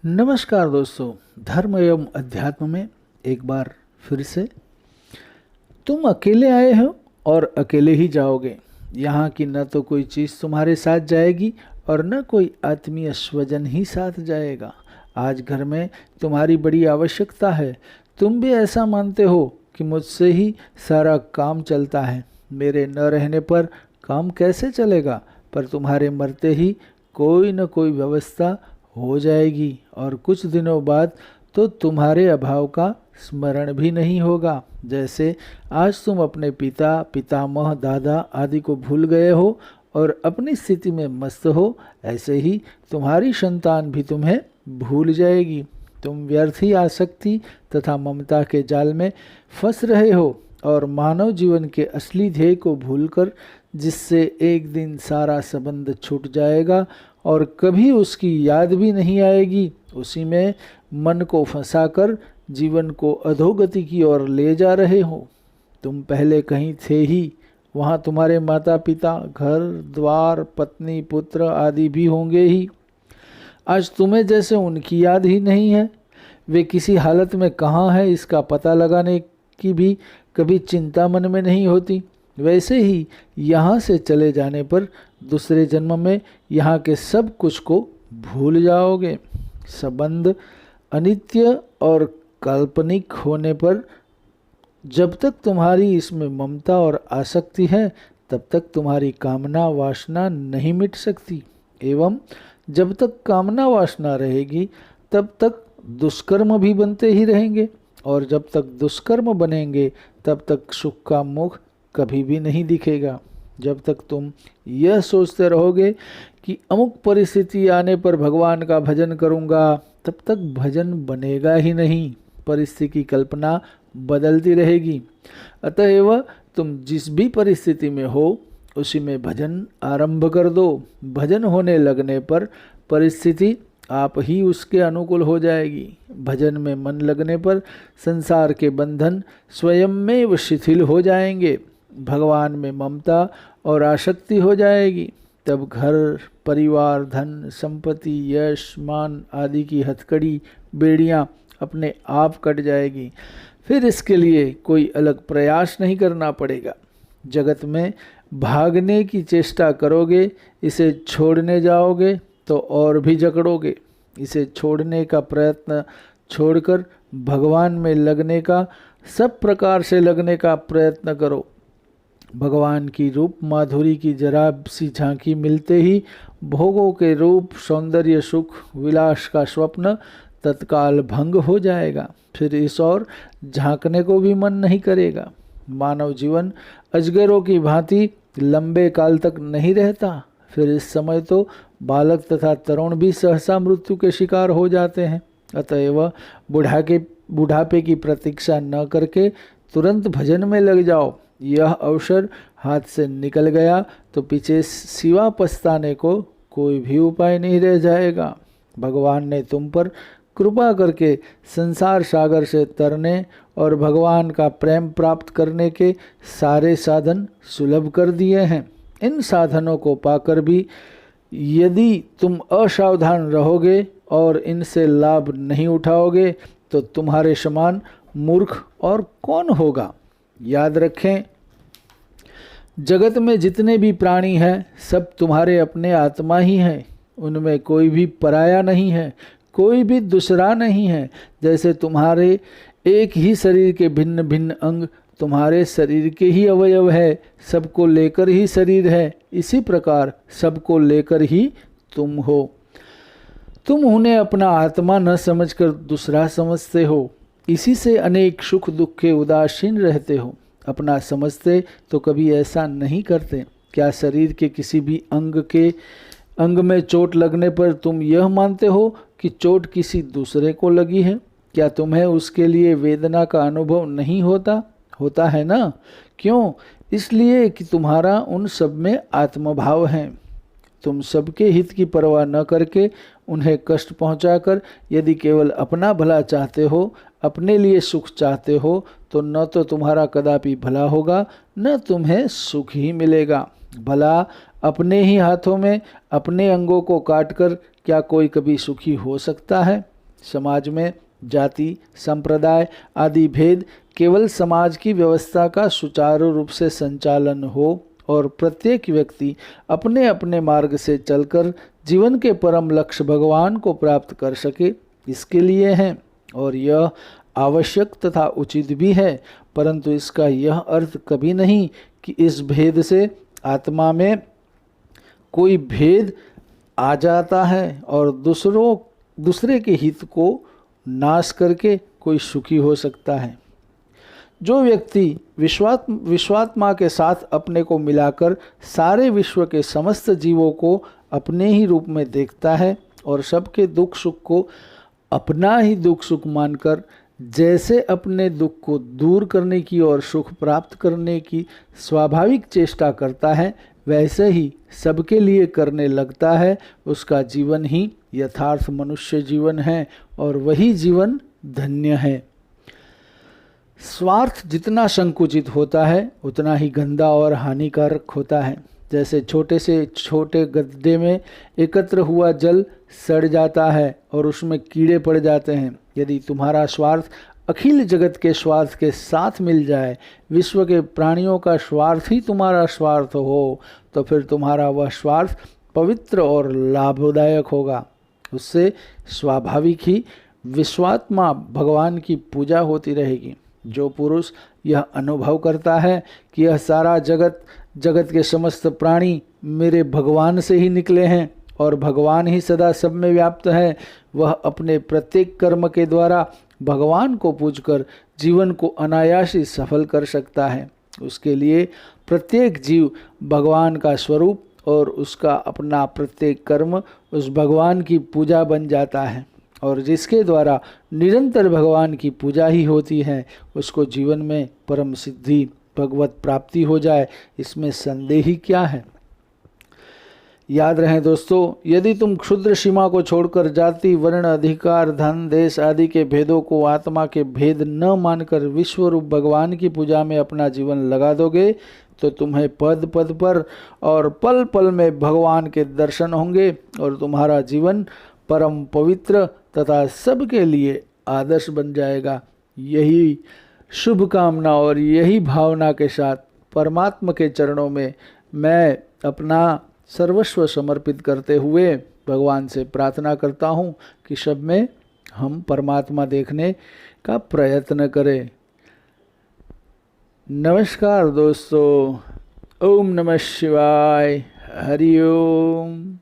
नमस्कार दोस्तों, धर्म एवं अध्यात्म में एक बार फिर से तुम अकेले आए हो और अकेले ही जाओगे। यहाँ की न तो कोई चीज़ तुम्हारे साथ जाएगी और न कोई आत्मीय स्वजन ही साथ जाएगा। आज घर में तुम्हारी बड़ी आवश्यकता है। तुम भी ऐसा मानते हो कि मुझसे ही सारा काम चलता है, मेरे न रहने पर काम कैसे चलेगा। पर तुम्हारे मरते ही कोई न कोई व्यवस्था हो जाएगी और कुछ दिनों बाद तो तुम्हारे अभाव का स्मरण भी नहीं होगा। जैसे आज तुम अपने पिता, पितामह, दादा आदि को भूल गए हो और अपनी स्थिति में मस्त हो, ऐसे ही तुम्हारी संतान भी तुम्हें भूल जाएगी। तुम व्यर्थ ही आसक्ति तथा ममता के जाल में फंस रहे हो और मानव जीवन के असली ध्येय को भूलकर, जिससे एक दिन सारा संबंध छूट जाएगा और कभी उसकी याद भी नहीं आएगी, उसी में मन को फंसाकर जीवन को अधोगति की ओर ले जा रहे हो। तुम पहले कहीं थे ही, वहाँ तुम्हारे माता पिता, घर द्वार, पत्नी, पुत्र आदि भी होंगे ही। आज तुम्हें जैसे उनकी याद ही नहीं है, वे किसी हालत में कहाँ है इसका पता लगाने की भी कभी चिंता मन में नहीं होती, वैसे ही यहाँ से चले जाने पर दूसरे जन्म में यहाँ के सब कुछ को भूल जाओगे। संबंध अनित्य और काल्पनिक होने पर जब तक तुम्हारी इसमें ममता और आसक्ति है, तब तक तुम्हारी कामना वासना नहीं मिट सकती, एवं जब तक कामना वासना रहेगी तब तक दुष्कर्म भी बनते ही रहेंगे, और जब तक दुष्कर्म बनेंगे तब तक सुख का मुख कभी भी नहीं दिखेगा। जब तक तुम यह सोचते रहोगे कि अमुक परिस्थिति आने पर भगवान का भजन करूँगा, तब तक भजन बनेगा ही नहीं, परिस्थिति की कल्पना बदलती रहेगी। अतएव तुम जिस भी परिस्थिति में हो उसी में भजन आरंभ कर दो। भजन होने लगने पर परिस्थिति आप ही उसके अनुकूल हो जाएगी। भजन में मन लगने पर संसार के बंधन स्वयं में शिथिल हो जाएंगे। भगवान में ममता और आसक्ति हो जाएगी, तब घर परिवार, धन संपत्ति, यश मान आदि की हथकड़ी बेड़ियां अपने आप कट जाएगी। फिर इसके लिए कोई अलग प्रयास नहीं करना पड़ेगा। जगत में भागने की चेष्टा करोगे, इसे छोड़ने जाओगे तो और भी जकड़ोगे। इसे छोड़ने का प्रयत्न छोड़कर भगवान में लगने का, सब प्रकार से लगने का प्रयत्न करो। भगवान की रूप माधुरी की जरा सी झांकी मिलते ही भोगों के रूप, सौंदर्य, सुख, विलास का स्वप्न तत्काल भंग हो जाएगा। फिर इस ओर झांकने को भी मन नहीं करेगा। मानव जीवन अजगरों की भांति लंबे काल तक नहीं रहता। फिर इस समय तो बालक तथा तरुण भी सहसा मृत्यु के शिकार हो जाते हैं। अतएव बुढ़ापे की प्रतीक्षा न करके तुरंत भजन में लग जाओ। यह अवसर हाथ से निकल गया तो पीछे सिवा पछताने को कोई भी उपाय नहीं रह जाएगा। भगवान ने तुम पर कृपा करके संसार सागर से तरने और भगवान का प्रेम प्राप्त करने के सारे साधन सुलभ कर दिए हैं। इन साधनों को पाकर भी यदि तुम असावधान रहोगे और इनसे लाभ नहीं उठाओगे तो तुम्हारे समान मूर्ख और कौन होगा। याद रखें, जगत में जितने भी प्राणी हैं सब तुम्हारे अपने आत्मा ही हैं। उनमें कोई भी पराया नहीं है, कोई भी दूसरा नहीं है। जैसे तुम्हारे एक ही शरीर के भिन्न भिन्न अंग तुम्हारे शरीर के ही अवयव है, सबको लेकर ही शरीर है, इसी प्रकार सबको लेकर ही तुम हो। तुम उन्हें अपना आत्मा न समझकर दूसरा समझते हो, इसी से अनेक सुख दुख के उदासीन रहते हो। अपना समझते तो कभी ऐसा नहीं करते। क्या शरीर के किसी भी अंग में चोट लगने पर तुम यह मानते हो कि चोट किसी दूसरे को लगी है? क्या तुम्हें उसके लिए वेदना का अनुभव नहीं होता है ना? क्यों? इसलिए कि तुम्हारा उन सब में आत्मभाव है। तुम सबके हित की परवाह न करके उन्हें कष्ट पहुंचाकर यदि केवल अपना भला चाहते हो, अपने लिए सुख चाहते हो, तो न तो तुम्हारा कदापि भला होगा, न तुम्हें सुख ही मिलेगा। भला अपने ही हाथों में अपने अंगों को काटकर क्या कोई कभी सुखी हो सकता है? समाज में जाति, संप्रदाय आदि भेद केवल समाज की व्यवस्था का सुचारू रूप से संचालन हो और प्रत्येक व्यक्ति अपने अपने मार्ग से चलकर जीवन के परम लक्ष्य भगवान को प्राप्त कर सके, इसके लिए है। और यह आवश्यक तथा उचित भी है, परंतु इसका यह अर्थ कभी नहीं कि इस भेद से आत्मा में कोई भेद आ जाता है और दूसरे के हित को नाश करके कोई सुखी हो सकता है। जो व्यक्ति विश्वात्मा के साथ अपने को मिलाकर सारे विश्व के समस्त जीवों को अपने ही रूप में देखता है और सबके दुख सुख को अपना ही दुख सुख मानकर जैसे अपने दुख को दूर करने की और सुख प्राप्त करने की स्वाभाविक चेष्टा करता है, वैसे ही सबके लिए करने लगता है, उसका जीवन ही यथार्थ मनुष्य जीवन है और वही जीवन धन्य है। स्वार्थ जितना संकुचित होता है उतना ही गंदा और हानिकारक होता है। जैसे छोटे से छोटे गड्ढे में एकत्र हुआ जल सड़ जाता है और उसमें कीड़े पड़ जाते हैं। यदि तुम्हारा स्वार्थ अखिल जगत के स्वार्थ के साथ मिल जाए, विश्व के प्राणियों का स्वार्थ ही तुम्हारा स्वार्थ हो, तो फिर तुम्हारा वह स्वार्थ पवित्र और लाभदायक होगा। उससे स्वाभाविक ही विश्वात्मा भगवान की पूजा होती रहेगी। जो पुरुष यह अनुभव करता है कि यह सारा जगत के समस्त प्राणी मेरे भगवान से ही निकले हैं और भगवान ही सदा सब में व्याप्त है, वह अपने प्रत्येक कर्म के द्वारा भगवान को पूजकर जीवन को अनायास ही सफल कर सकता है। उसके लिए प्रत्येक जीव भगवान का स्वरूप और उसका अपना प्रत्येक कर्म उस भगवान की पूजा बन जाता है और जिसके द्वारा निरंतर भगवान की पूजा ही होती है, उसको जीवन में परम सिद्धि भगवत प्राप्ति हो जाए, इसमें संदेह ही क्या है। याद रहे दोस्तों, यदि तुम क्षुद्र सीमा को छोड़कर जाति, वर्ण, अधिकार, धन, देश आदि के भेदों को आत्मा के भेद न मानकर विश्व रूप भगवान की पूजा में अपना जीवन लगा दोगे तो तुम्हें पद पद पर और पल पल में भगवान के दर्शन होंगे और तुम्हारा जीवन परम पवित्र तथा सबके लिए आदर्श बन जाएगा। यही शुभ कामना और यही भावना के साथ परमात्मा के चरणों में मैं अपना सर्वस्व समर्पित करते हुए भगवान से प्रार्थना करता हूँ कि सब में हम परमात्मा देखने का प्रयत्न करें। नमस्कार दोस्तों, ओम नमः शिवाय, हरि ओम।